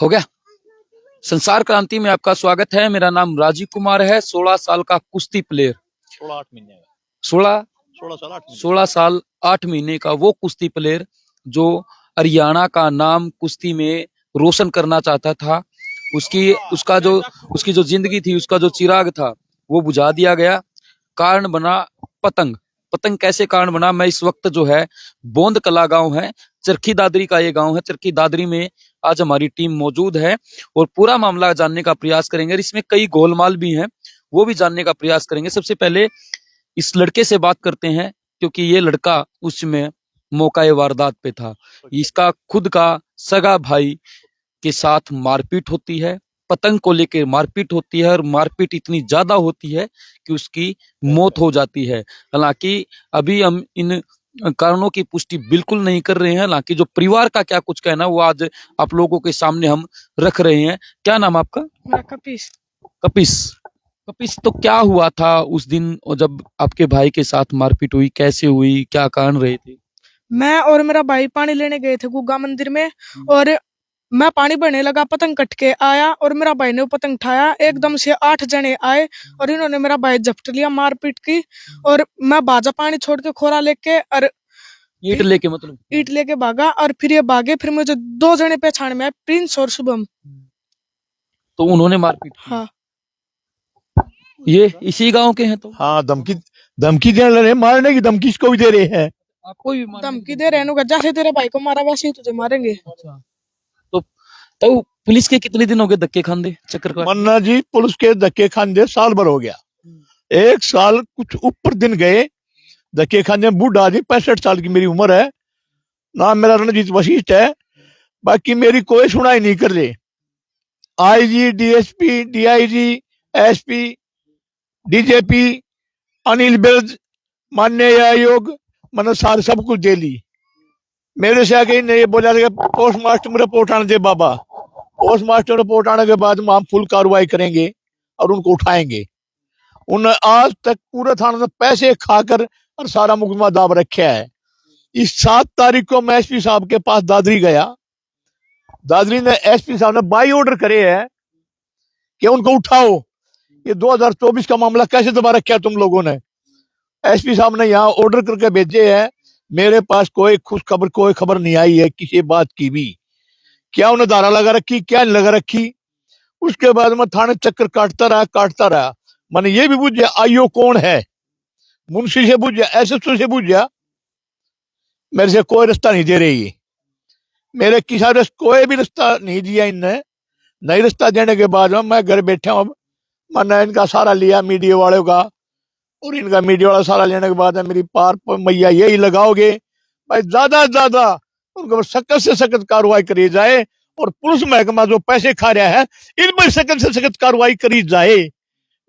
हो गया। संसार क्रांति में आपका स्वागत है। मेरा नाम राजीव कुमार है। 16 साल का कुश्ती प्लेयर। 16 साल 8 महीने का वो कुश्ती प्लेयर जो हरियाणा का नाम कुश्ती में रोशन करना चाहता था। उसकी जो जिंदगी थी, उसका जो चिराग था, वो बुझा दिया गया। कारण बना पतंग। पतंग कैसे कारण बना? मैं इस वक्त जो है बोंद कला गांव है, चरखी दादरी का ये गांव है। चरखी दादरी में आज हमारी टीम मौजूद है और पूरा मामला जानने का प्रयास करेंगे। और इसमें कई गोलमाल भी हैं, वो भी जानने का प्रयास करेंगे। सबसे पहले इस लड़के से बात करते हैं, क्योंकि ये लड़का उसमें मौका वारदात पे था। इसका खुद का सगा भाई के साथ मारपीट होती है, पतंग को लेकर मारपीट होती है और मारपीट इतनी ज्यादा होती है कि उसकी मौत हो जाती है। हालांकि अभी हम इन कारणों की पुष्टि बिल्कुल नहीं कर रहे हैं। हालांकि जो परिवार का क्या कुछ कहना, वो आज आप लोगों के सामने हम रख रहे हैं। क्या नाम आपका? मेरा कपिस। कपिस। कपिस, तो क्या हुआ था उस दिन जब आपके भाई के साथ मारपीट हुई? कैसे हुई? क्या कारण रहे थे? मैं और मेरा भाई पानी लेने गए थे गुग्गा मंदिर में, और मैं पानी भरने लगा, पतंग कट के आया और मेरा भाई ने वो पतंग उठाया। एकदम से 8 जने आए और इन्होंने मेरा भाई झपट लिया, मारपीट की। और मैं बाजा पानी छोड़ के खोरा लेके और ईंट लेके, मतलब ईंट लेके भागा। और फिर ये भागे, फिर मुझे 2 जने पहचान में आए, प्रिंस और शुभम। तो उन्होंने मारपीट की। हाँ, ये इसी गांव के हैं? तो हाँ, धमकी देने रहे, मारने की धमकी इसको भी दे रहे हैं। आपको भी धमकी दे रहे हैं, जैसे तेरे भाई को मारा वैसे ही तुझे मारेंगे। अच्छा। तो पुलिस के कितने दिन हो गए धक्के खांदे चक्कर का? मन्ना जी, पुलिस के धक्के खाने साल भर हो गया। 1 साल कुछ ऊपर दिन गए धक्के खाने। बूढ़ा आदमी, 65 साल की मेरी उम्र है। नाम मेरा रणजीत वशिष्ठ है। बाकी मेरी कोई सुनाई नहीं कर रहे। IG, DSP, DIG, SP, DGP, Anil Birj, माननीय आयोग, मैंने सारे सब कुछ दे ली। मेरे से आगे ने ये बोला पोस्टमास्टर रिपोर्ट आने दे बाबा। पोस्टमास्टर रिपोर्ट आने के बाद हम फुल कार्रवाई करेंगे और उनको उठाएंगे। उन्होंने आज तक पूरे थाने में पैसे खाकर और सारा मुकदमा दाब रखा है। इस 7 तारीख को मैं एसपी साहब के पास दादरी गया। दादरी ने एसपी साहब ने बाई ऑर्डर करे है कि उनको उठाओ। ये 2024 का मामला कैसे दबा रखा तुम लोगों ने? एसपी साहब ने यहाँ ऑर्डर करके भेजे है। मेरे पास कोई खुश खबर, कोई खबर नहीं आई है किसी बात की भी। क्या उन्हें धारा लगा रखी, क्या नहीं लगा रखी। उसके बाद मैं थाने चक्कर काटता रहा। मैंने ये भी पूछा आईओ कौन है, मुंशी से पूछा, एसएसओ से पूछा, मेरे से कोई रास्ता नहीं दे रही। मेरे किसी कोई भी रास्ता नहीं दिया इनने। नहीं रास्ता देने के बाद मैं घर बैठा हूँ। मैंने इनका सहारा लिया, मीडिया वालों का, और इनका मीडिया वाला सहारा लेने के बाद मेरी पार मैया यही लगाओगे भाई, ज्यादा से ज्यादा उनको सख्त से सख्त कार्रवाई करी जाए। और पुलिस महकमा जो पैसे खा रहा है, इन पर सख्त से सख्त कार्रवाई करी जाए।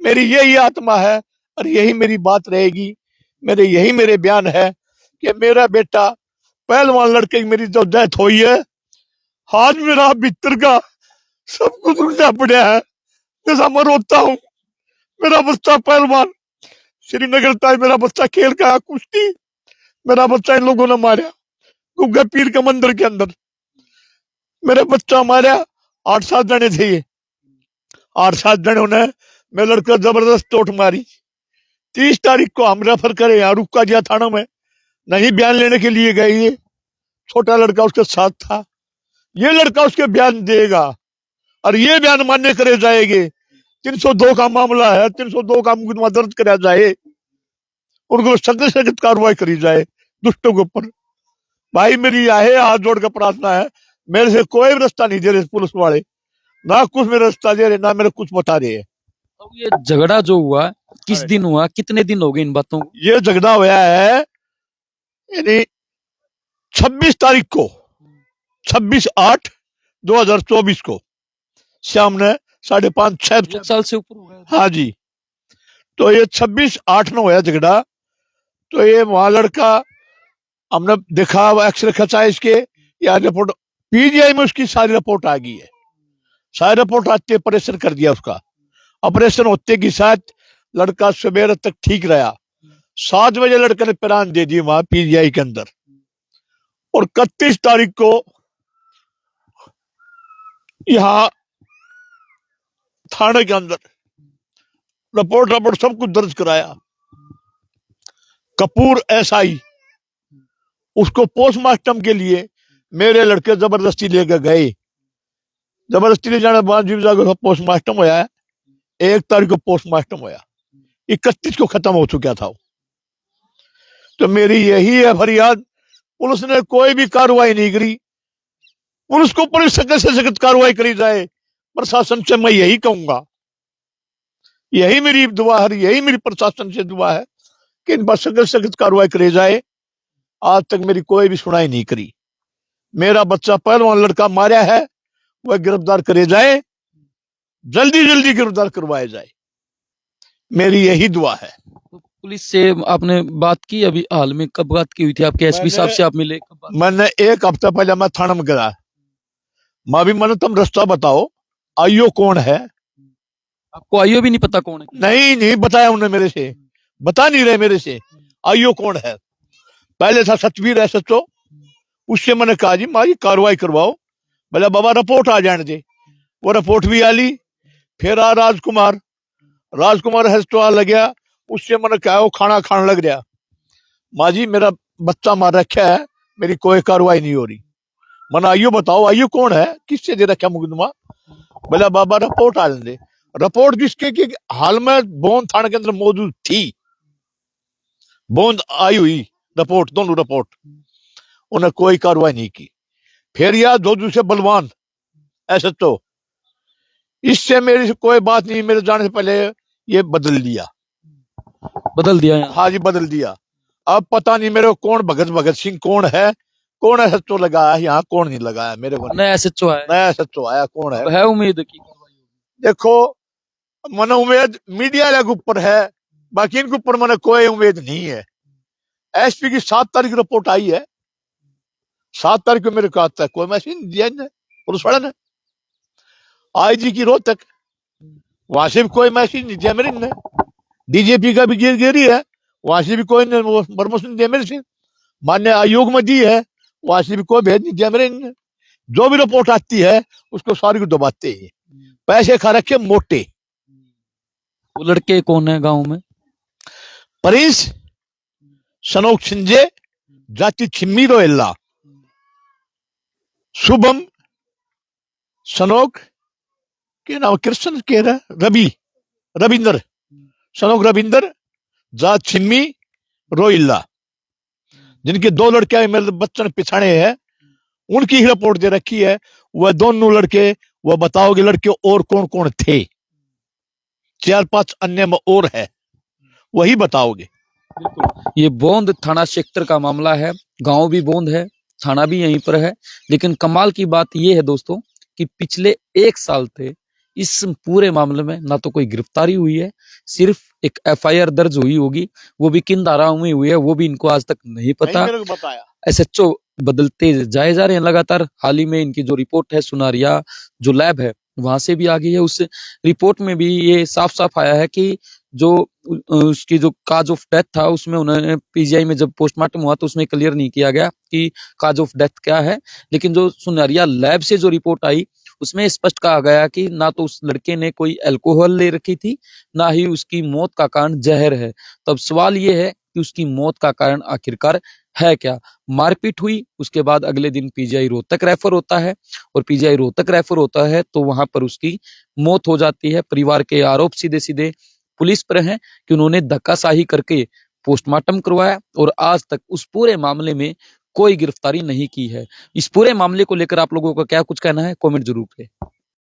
मेरी यही आत्मा है और यही मेरी बात रहेगी। यही मेरे बयान है कि मेरा बेटा पहलवान लड़के की मेरी जो डेथ हुई है, आज मेरा भीतर का सब कुछ उल्टा पड़ा है। जैसा मैं रोता हूँ, मेरा बच्चा पहलवान श्रीनगर तक, मेरा बच्चा खेल का कुश्ती, मेरा बच्चा इन लोगों ने मारा गुग्गा पीर के मंदिर के अंदर। मेरे बच्चा मारा, 8-7 जने थे ये। 8-7 जने ने मेरे लड़के जबरदस्त चोट मारी। 30 तारीख को हम रेफर करे यहाँ रुका दिया थाना में, नहीं बयान लेने के लिए गए। ये छोटा लड़का उसके साथ था। ये लड़का उसके बयान देगा और ये बयान मान्य करे जाएंगे। 302 का मामला है, 302 का मुकदमा दर्ज कराया जाए, उनको सख्त से सख्त कार्रवाई करी जाए दुष्टों के ऊपर। भाई मेरी आहे हाथ जोड़ कर प्रार्थना है, मेरे से कोई भी रास्ता नहीं दे रहे पुलिस वाले, ना कुछ मेरा रास्ता दे रहे, ना मेरे कुछ बता रहे हैं। तो ये झगड़ा जो हुआ किस दिन हुआ, कितने दिन हो गए इन बातों को? ये झगड़ा हुआ है यानी 26 तारीख को, 26/8/2024 को शाम ने 5:30-6 साल से ऊपर हो गया। हाँ जी। तो ये 26/8 में हुआ झगड़ा। तो ये वहां लड़का, हमने देखा, एक्सरे खचा इसके, या रिपोर्ट पीजीआई में उसकी सारी रिपोर्ट आ गई है। सारी रिपोर्ट आते ऑपरेशन कर दिया उसका। ऑपरेशन होते के साथ लड़का सवेरे तक ठीक रहा। 7 बजे लड़के ने प्राण दे दिए वहां पीजीआई के अंदर। और 31 तारीख को यहां थाने के अंदर रिपोर्ट सब कुछ दर्ज कराया। कपूर एसआई उसको पोस्टमार्टम के लिए मेरे लड़के जबरदस्ती लेकर गए। जबरदस्ती ले जाने के बाद जीव जाकर पोस्टमार्टम होया है। 1 तारीख को पोस्टमार्टम होया, 31 को खत्म हो चुका था। तो मेरी यही है फरियाद, पुलिस ने कोई भी कार्रवाई नहीं करी। पुलिस को ऊपर सख्त से सख्त कार्रवाई करी जाए। प्रशासन से मैं यही कहूंगा, यही मेरी दुआ है, यही मेरी प्रशासन से दुआ है कि इन पर सख्त से सख्त कार्रवाई करी जाए। आज तक मेरी कोई भी सुनाई नहीं करी। मेरा बच्चा पहलवान लड़का मारा है, वह गिरफ्तार करे जाए, जल्दी जल्दी गिरफ्तार करवाया जाए। मेरी यही दुआ है। तो पुलिस से आपने बात की अभी हाल में? कब बात की हुई थी आपके एसपी साहब से? आप मिले कब बात? मैंने 1 हफ्ता पहले मैं थाना में गया। माँ भी मैंने तुम रास्ता बताओ, आईओ कौन है? आपको आईओ भी नहीं पता कौन है? नहीं बताया उन्होंने मेरे से, बता नहीं रहे मेरे से आईओ कौन है। पहले था सतवीर एसएचओ, उससे मैंने कहा जी माँ कार्रवाई करवाओ। बोला बाबा रिपोर्ट आ जाने दे। वो रिपोर्ट भी आ ली। फिर आ राजकुमार एसएचओ आ लग गया, उससे मैंने कहा वो खाना खाने लग गया। माँ जी मेरा बच्चा मार रखा है, मेरी कोई कार्रवाई नहीं हो रही। मैंने आइयो बताओ आइयो कौन है, किससे दे रखा मुकदमा? बोला बाबा रिपोर्ट आ दे। रिपोर्ट जिसके की हाल में बोंद थाने के अंदर मौजूद थी, बोंद आई हुई रिपोर्ट, दोनों रिपोर्ट, उन्हें कोई कार्रवाई नहीं की। फिर यह जोजू से बलवान एसएचओ, इससे मेरी कोई बात नहीं, मेरे जाने से पहले ये बदल दिया। हाँ जी बदल दिया। अब पता नहीं मेरे को कौन भगत सिंह कौन है, कौन एसएचओ लगाया है यहाँ, कौन नहीं लगाया मेरे को। नया एसएचओ आया कौन है उम्मीद की? देखो मन उम्मीद मीडिया के ऊपर है, बाकी इनके ऊपर मैंने कोई उम्मीद नहीं है। एसपी की 7 तारीख रिपोर्ट आई है, 7 तारीख को मेरे को आता है, कोई मैसेज नहीं दिया पुलिस वाले ने। आईजी की रोहतक, वहां से भी कोई मैसेज नहीं दिया मेरे ने। डीजीपी का भी गिरी है, वहां से भी कोई प्रमोशन दिया मेरे से। मान्य आयोग में दी है, वहां से भी कोई भेज नहीं दिया मेरे ने। जो भी रिपोर्ट आती है उसको सारी को दबाते हैं, पैसे खा रखे मोटे। वो लड़के कौन है गांव में? प्रिंस सनोक सिंजे, जाति छिम्मी रोयल्ला, शुभम सनोक के नाम कृष्ण के रविंदर सनोक रविंदर, जात छिम्मी रोइल्ला, जिनके 2 लड़के मेरे बच्चन पिछाड़े हैं, उनकी ही रिपोर्ट दे रखी है। वह दोनों लड़के, वह बताओगे लड़के और कौन कौन थे, 4-5 अन्य में और है, वही बताओगे। ये बोंद थाना क्षेत्र का मामला है, गांव भी बोंद है, थाना भी यहीं पर है। लेकिन कमाल की बात यह है दोस्तों कि पिछले 1 साल से इस पूरे मामले में ना तो कोई गिरफ्तारी हुई है, सिर्फ एक एफआईआर दर्ज हुई होगी, वो भी किन धाराओं में हुई है वो भी इनको आज तक नहीं पता। एसएचओ बदलते जाए जा रहे हैं लगातार। हाल ही में इनकी जो रिपोर्ट है सुनारिया जो लैब है वहां से भी आ गई है। उस रिपोर्ट में भी ये साफ साफ आया है कि जो उसकी जो काज ऑफ डेथ था उसमें उन्होंने पीजीआई में जब पोस्टमार्टम हुआ तो उसमें क्लियर नहीं किया गया कि काज ऑफ डेथ क्या है। लेकिन जो सुनारिया लैब से जो रिपोर्ट आई उसमें स्पष्ट कहा गया कि ना तो उस लड़के ने कोई अल्कोहल ले रखी थी, ना ही उसकी मौत का कारण जहर है। तब सवाल ये है कि उसकी मौत का कारण आखिरकार है क्या? मारपीट हुई, उसके बाद अगले दिन पीजीआई रोहतक रेफर होता है, और पीजीआई रोहतक रेफर होता है तो वहां पर उसकी मौत हो जाती है। परिवार के आरोप सीधे सीधे पुलिस पर हैं कि उन्होंने धक्काशाही करके पोस्टमार्टम करवाया और आज तक उस पूरे मामले में कोई गिरफ्तारी नहीं की है। इस पूरे मामले को लेकर आप लोगों का क्या कुछ कहना है, कमेंट जरूर करें।